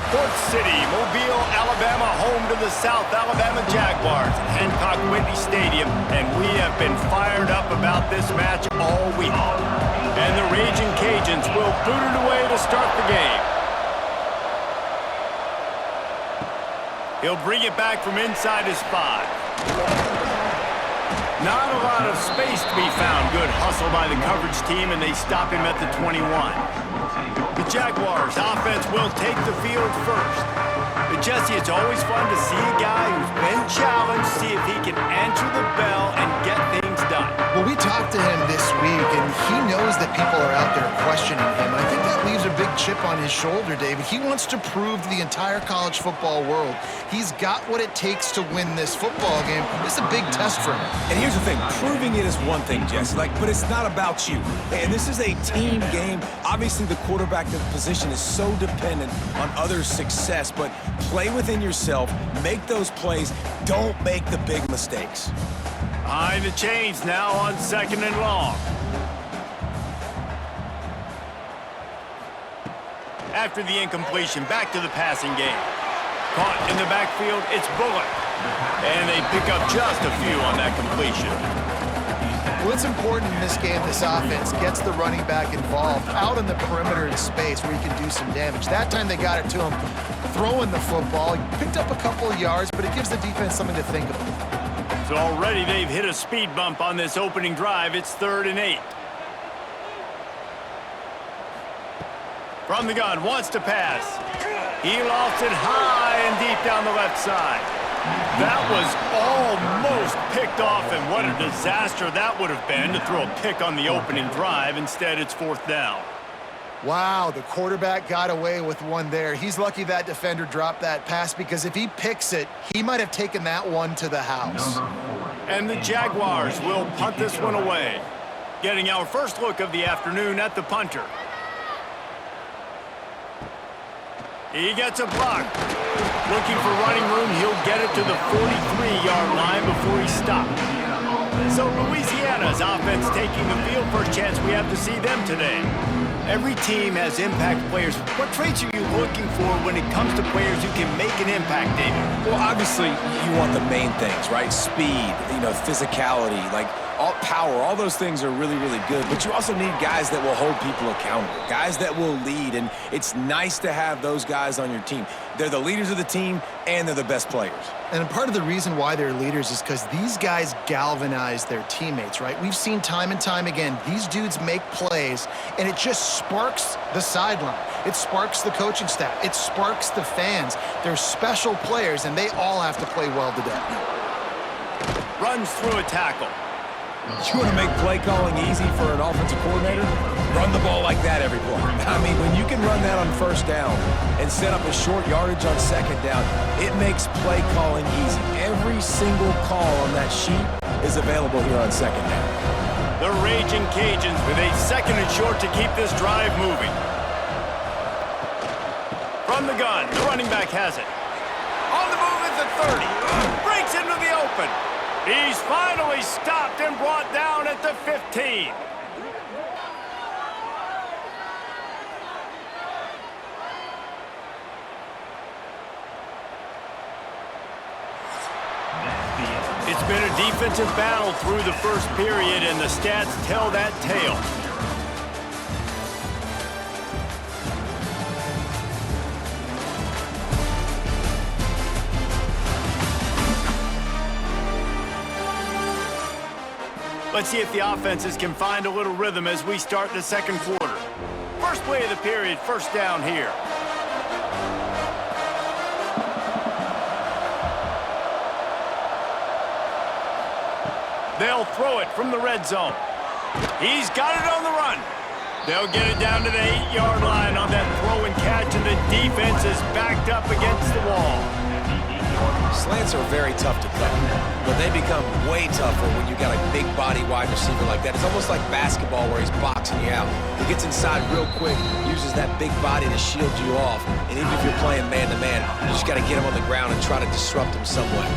Port City, Mobile, Alabama, home to the South Alabama Jaguars at Hancock-Whitney Stadium, and we have been fired up about this match all week. And the Raging Cajuns will boot it away to start the game. He'll bring it back from inside his 5. Not a lot of space to be found. Good hustle by the coverage team, and they stop him at the 21. The Jaguars offense will take the field first. But Jesse, it's always fun to see a guy who's been challenged, see if he can answer the bell and get things done. Well, we talked to him this week, and he knows that people are out there questioning him. I think that leaves a big chip on his shoulder, David. He wants to prove to the entire college football world he's got what it takes to win this football game. This is a big test for him. And here's the thing, proving it is one thing, Jesse, but it's not about you. And this is a team game. Obviously, the quarterback position is so dependent on others' success, but play within yourself, make those plays, don't make the big mistakes. Behind the chains now on 2nd and long. After the incompletion, back to the passing game. Caught in the backfield, it's Bullock. And they pick up just a few on that completion. Well, it's important in this game this offense gets the running back involved out in the perimeter in space where he can do some damage. That time they got it to him throwing the football. He picked up a couple of yards, but it gives the defense something to think about. So already they've hit a speed bump on this opening drive. It's 3rd and 8. From the gun, wants to pass. He lofts it high and deep down the left side. That was almost picked off, and what a disaster that would have been to throw a pick on the opening drive. Instead, it's 4th down. Wow, the quarterback got away with one there. He's lucky that defender dropped that pass, because if he picks it, he might have taken that one to the house. And the Jaguars will punt this one away. Getting our first look of the afternoon at the punter. He gets a block. Looking for running room, he'll get it to the 43-yard line before he stopped. So Louisiana's offense taking the field. First chance we have to see them today. Every team has impact players. What traits are you looking for when it comes to players who can make an impact, David? Well, obviously, you want the main things, right? Speed, physicality, all power, all those things are really, really good. But you also need guys that will hold people accountable, guys that will lead. And it's nice to have those guys on your team. They're the leaders of the team, and they're the best players. And part of the reason why they're leaders is because these guys galvanize their teammates, right? We've seen time and time again, these dudes make plays, and it just sparks the sideline. It sparks the coaching staff. It sparks the fans. They're special players, and they all have to play well today. Runs through a tackle. You want to make play calling easy for an offensive coordinator? Run the ball like that every play. I mean, when you can run that on 1st down and set up a short yardage on 2nd down, it makes play calling easy. Every single call on that sheet is available here on 2nd down. The Raging Cajuns with a 2nd and short to keep this drive moving. From the gun, the running back has it. On the move at the 30. Breaks into the open. He's finally stopped and brought down at the 15. It's been a defensive battle through the first period, and the stats tell that tale. Let's see if the offenses can find a little rhythm as we start the 2nd quarter. First play of the period, 1st down here. They'll throw it from the red zone. He's got it on the run. They'll get it down to the 8-yard line on that throw and catch, and the defense is backed up against the wall. Slants are very tough to cut, but they become way tougher when you got a big body wide receiver like that. It's almost like basketball where he's boxing you out. He gets inside real quick, uses that big body to shield you off, and even if you're playing man-to-man, you just got to get him on the ground and try to disrupt him some way.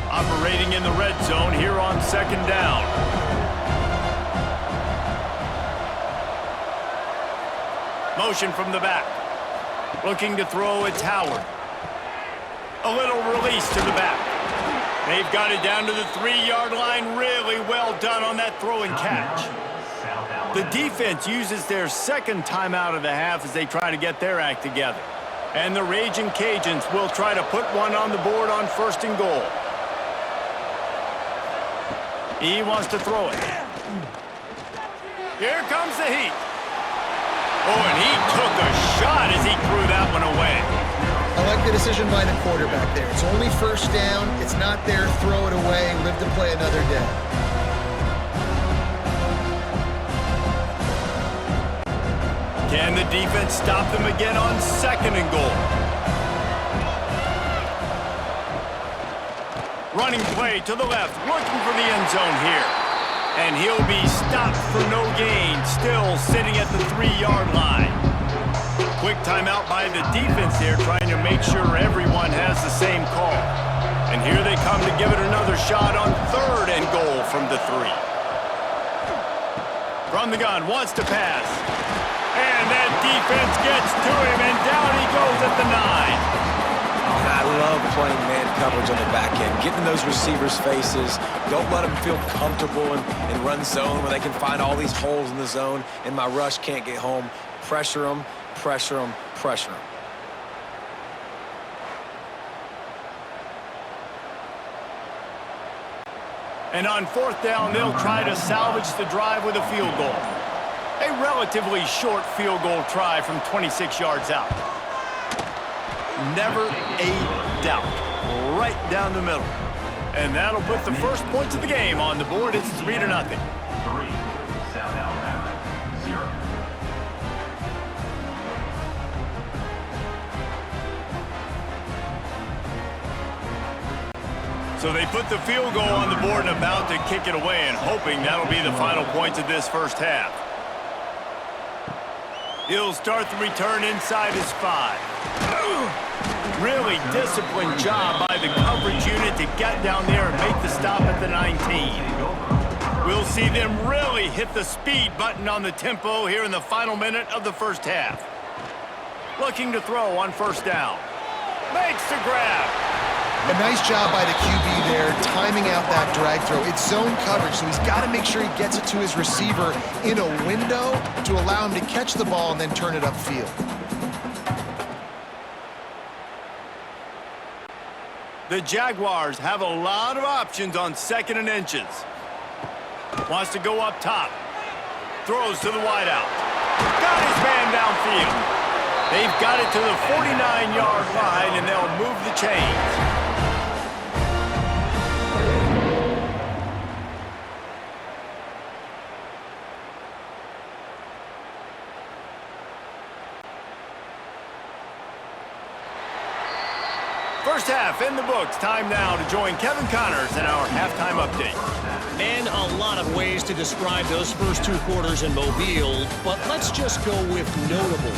Operating in the red zone here on 2nd down. Motion from the back. Looking to throw, it's Howard. A little release to the back. They've got it down to the 3-yard line. Really well done on that throw and catch. The defense uses their second timeout of the half as they try to get their act together. And the Raging Cajuns will try to put one on the board on 1st and goal. He wants to throw it. Here comes the heat. Oh, and he took a shot as he threw that one away. I like the decision by the quarterback there. It's only 1st down. It's not there. Throw it away. Live to play another day. Can the defense stop them again on 2nd and goal? Running play to the left, looking for the end zone here. And he'll be stopped for no gain, still sitting at the 3-yard line. Quick timeout by the defense here, trying to make sure everyone has the same call. And here they come to give it another shot on 3rd and goal from the 3. From the gun, wants to pass. And that defense gets to him, and down he goes at the 9. And I love playing man coverage on the back end, getting those receivers' faces. Don't let them feel comfortable and run zone where they can find all these holes in the zone, and my rush can't get home. Pressure them, pressure them, pressure them. And on 4th down, they'll try to salvage the drive with a field goal. A relatively short field goal try from 26 yards out. Never a doubt. Right down the middle. And that'll put the first points of the game on the board. It's 3-0. 3, South Alabama, 0. So they put the field goal on the board and about to kick it away, and hoping that'll be the final points of this first half. He'll start the return inside his 5. Really disciplined job by the coverage unit to get down there and make the stop at the 19. We'll see them really hit the speed button on the tempo here in the final minute of the first half. Looking to throw on 1st down. Makes the grab. A nice job by the QB there, timing out that drag throw. It's zone coverage, so he's got to make sure he gets it to his receiver in a window to allow him to catch the ball and then turn it upfield. The Jaguars have a lot of options on 2nd and inches. Wants to go up top. Throws to the wideout. Got his man downfield. They've got it to the 49-yard line, and they'll move the chains. First half in the books. Time now to join Kevin Connors in our halftime update. And a lot of ways to describe those first 2 quarters in Mobile, but let's just go with notable.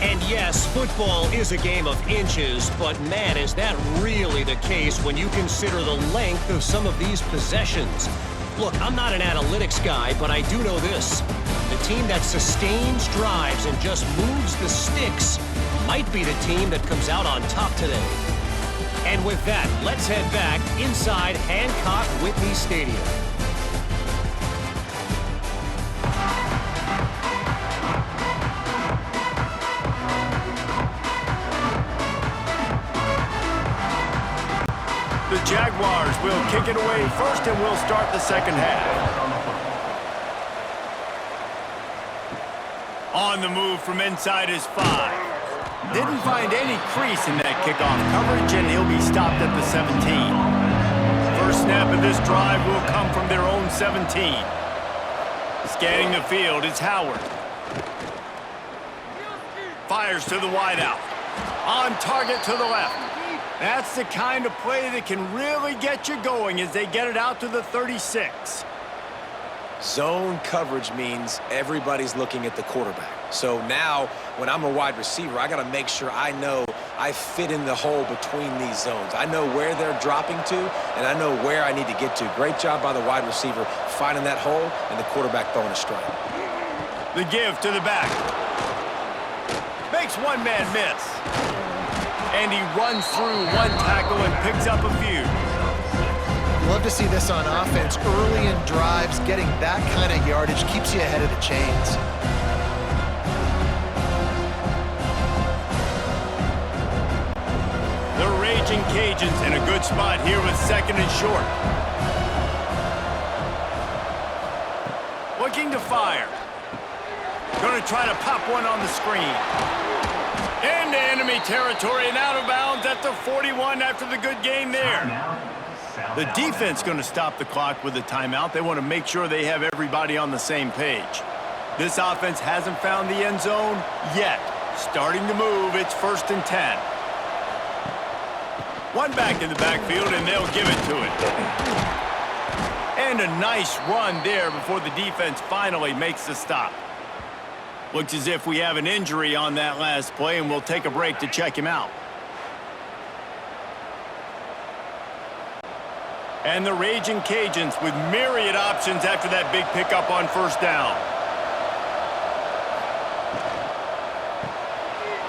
And yes, football is a game of inches, but man, is that really the case when you consider the length of some of these possessions. Look, I'm not an analytics guy, but I do know this. The team that sustains drives and just moves the sticks might be the team that comes out on top today. And with that, let's head back inside Hancock Whitney Stadium. The Jaguars will kick it away first, and we'll start the second half. On the move from inside his 5. Didn't find any crease in that kickoff coverage, and he'll be stopped at the 17. First snap of this drive will come from their own 17. Scanning the field, it's Howard. Fires to the wideout. On target to the left. That's the kind of play that can really get you going as they get it out to the 36. Zone coverage means everybody's looking at the quarterback. So now, when I'm a wide receiver, I got to make sure I know I fit in the hole between these zones. I know where they're dropping to, and I know where I need to get to. Great job by the wide receiver finding that hole, and the quarterback throwing a strike. The give to the back. makes one man miss. And he runs through one tackle and picks up a few. Love to see this on offense. Early in drives, getting that kind of yardage keeps you ahead of the chains. The Raging Cajuns in a good spot here with 2nd and short. Looking to fire. Going to try to pop one on the screen. Into enemy territory and out of bounds at the 41 after the good game there. The defense going to stop the clock with a timeout. They want to make sure they have everybody on the same page. This offense hasn't found the end zone yet. Starting to move, it's 1st and 10. One back in the backfield, and they'll give it to it. And a nice run there before the defense finally makes the stop. Looks as if we have an injury on that last play, and we'll take a break to check him out. And the Raging Cajuns with myriad options after that big pickup on 1st down.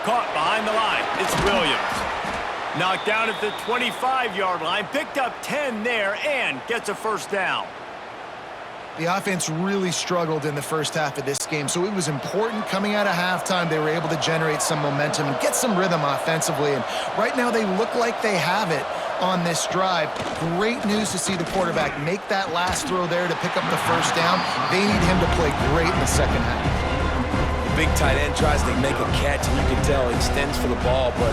Caught behind the line. It's Williams. Knocked down at the 25-yard line. Picked up 10 there and gets a 1st down. The offense really struggled in the first half of this game, so it was important coming out of halftime they were able to generate some momentum and get some rhythm offensively. And right now they look like they have it on this drive. Great news to see the quarterback make that last throw there to pick up the 1st down. They need him to play great in the second half. The big tight end tries to make a catch, and you can tell he extends for the ball, but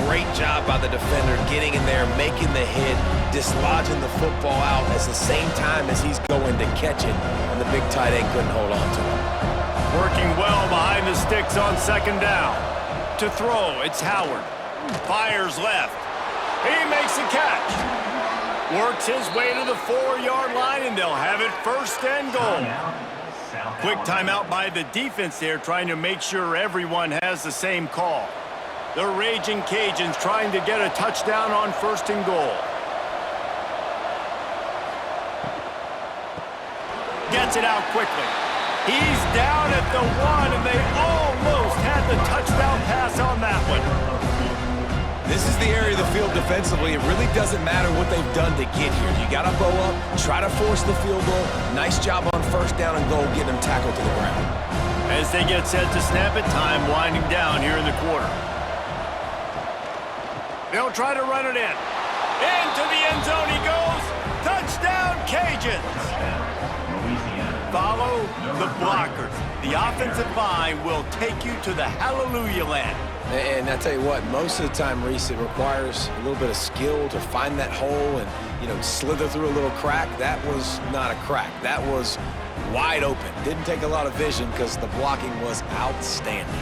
great job by the defender getting in there, making the hit, dislodging the football out at the same time as he's going to catch it, and the big tight end couldn't hold on to it. Working well behind the sticks on 2nd down. To throw, it's Howard. Fires left. He makes the catch. Works his way to the 4-yard line, and they'll have it 1st and goal. Quick timeout by the defense there, trying to make sure everyone has the same call. The Raging Cajuns trying to get a touchdown on 1st and goal. Gets it out quickly. He's down at the 1, and they almost had the touchdown pass on that one. This is the area of the field defensively. It really doesn't matter what they've done to get here. You got to bow up, try to force the field goal. Nice job on 1st down and goal, getting them tackled to the ground. As they get set to snap it, time winding down here in the quarter. They'll try to run it in. Into the end zone he goes. Touchdown, Cajuns. Follow the blockers. The offensive line will take you to the hallelujah land. And I tell you what, most of the time, Reese, it requires a little bit of skill to find that hole and, slither through a little crack. That was not a crack. That was wide open. Didn't take a lot of vision because the blocking was outstanding.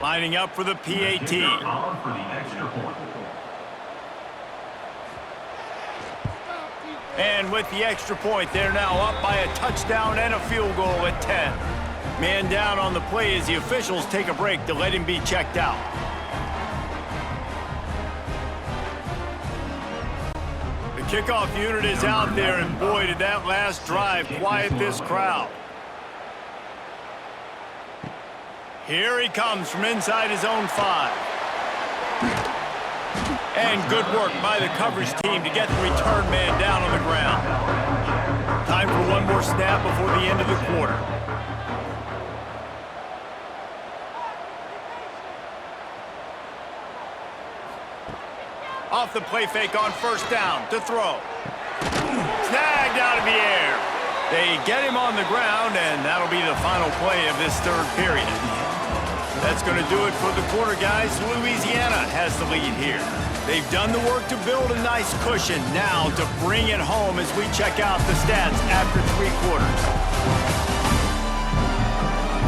Lining up for the PAT. On for the extra point. And with the extra point, they're now up by a touchdown and a field goal at 10. Man down on the play as the officials take a break to let him be checked out. The kickoff unit is out there, and boy, did that last drive quiet this crowd. Here he comes from inside his own 5. And good work by the coverage team to get the return man down on the ground. Time for one more snap before the end of the quarter. Off the play fake on 1st down to throw. Snagged out of the air. They get him on the ground, and that'll be the final play of this 3rd period. That's going to do it for the quarter, guys. Louisiana has the lead here. They've done the work to build a nice cushion. Now to bring it home as we check out the stats after 3 quarters.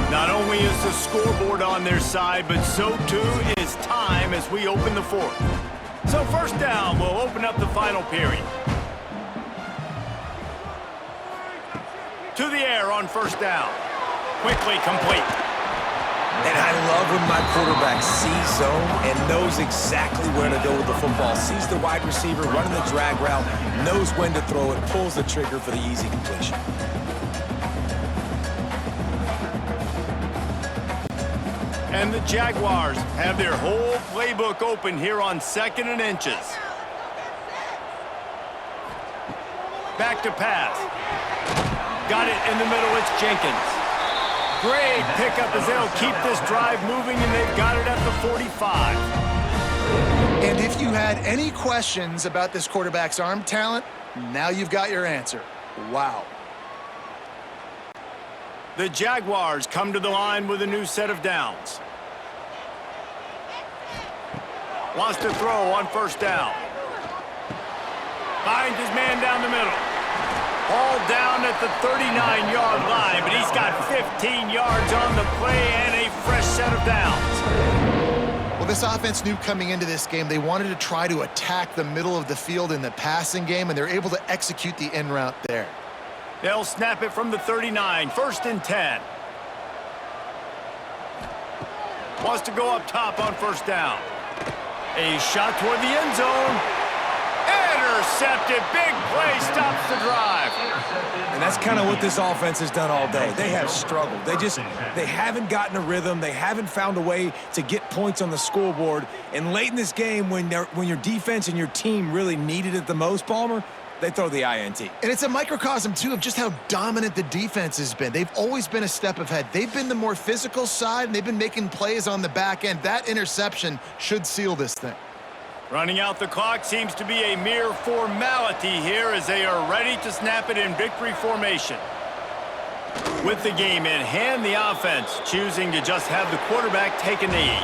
Not only is the scoreboard on their side, but so too is time as we open the 4th. So 1st down will open up the final period. To the air on 1st down. Quickly complete. And I love when my quarterback sees zone and knows exactly where to go with the football. Sees the wide receiver running the drag route, knows when to throw it, pulls the trigger for the easy completion. And the Jaguars have their whole playbook open here on 2nd and inches. Back to pass. Got it in the middle. It's Jenkins. Great pickup as they'll keep this drive moving, and they've got it at the 45. And if you had any questions about this quarterback's arm talent, now you've got your answer. Wow. The Jaguars come to the line with a new set of downs. Wants to throw on 1st down. Finds his man down the middle. Ball down at the 39-yard line, but he's got 15 yards on the play and a fresh set of downs. Well, this offense knew coming into this game they wanted to try to attack the middle of the field in the passing game, and they're able to execute the in route there. They'll snap it from the 39, 1st and 10. Wants to go up top on 1st down. A shot toward the end zone. Intercepted. Big play stops the drive. And that's kind of what this offense has done all day. They have struggled. They haven't gotten a rhythm. They haven't found a way to get points on the scoreboard. And late in this game, when your defense and your team really needed it the most, Palmer, they throw the INT. And it's a microcosm, too, of just how dominant the defense has been. They've always been a step ahead. They've been the more physical side, and they've been making plays on the back end. That interception should seal this thing. Running out the clock seems to be a mere formality here as they are ready to snap it in victory formation. With the game in hand, the offense choosing to just have the quarterback take a knee.